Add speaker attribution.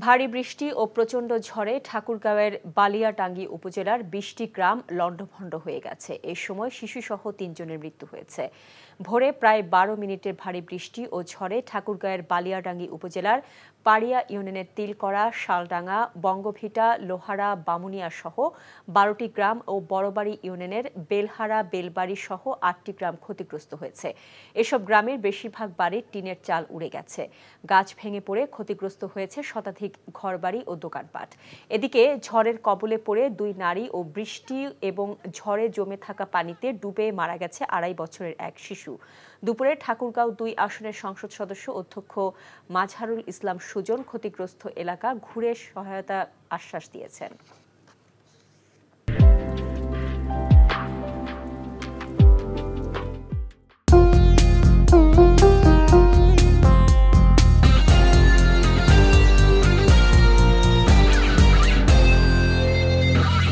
Speaker 1: ভারী বৃষ্টি ও প্রচণ্ড ঝড়ে ঠাকুরগাঁওয়ের বালিয়াটাঙ্গী উপজেলার ২০টি গ্রাম লণ্ডভণ্ড হয়ে গেছে। এ সময় শিশুসহ ৩ জনের মৃত্যু হয়েছে। ভোরে প্রায় ১২ মিনিটের ভারী বৃষ্টি ও ঝড়ে ঠাকুরগাঁওয়ের বালিয়াটাঙ্গী উপজেলার পাড়িয়া ইউনিয়নের তিলকড়া, শালডাঙ্গা, বঙ্গভিটা, লোহারা, বামুনিয়া সহ ১২টি গ্রাম ও বড়বাড়ি ইউনিয়নের বেলহারা, বেলবাড়ি সহ ৮টি গ্রাম ক্ষতিগ্রস্ত হয়েছে। এসব গ্রামের বেশিরভাগ বাড়ির টিনের চাল উড়ে গেছে। গাছ ভেঙে পড়ে ক্ষতিগ্রস্ত হয়েছে শতাধিক ঘরবাড়ি ও দোকানপাট। এদিকে ঝড়ের কবলে পড়ে ২ নারী ও বৃষ্টি এবং ঝড়ে জমে থাকা পানিতে ডুবে মারা গেছে ২.৫ বছরের এক শিশু। দুপুরে ঠাকুরগাঁও ২ আসনের সংসদ সদস্য অধ্যক্ষ মাজহারুল ইসলাম সুজন ক্ষতিগ্রস্ত এলাকা ঘুরে সহায়তা আশ্বাস দিয়েছেন।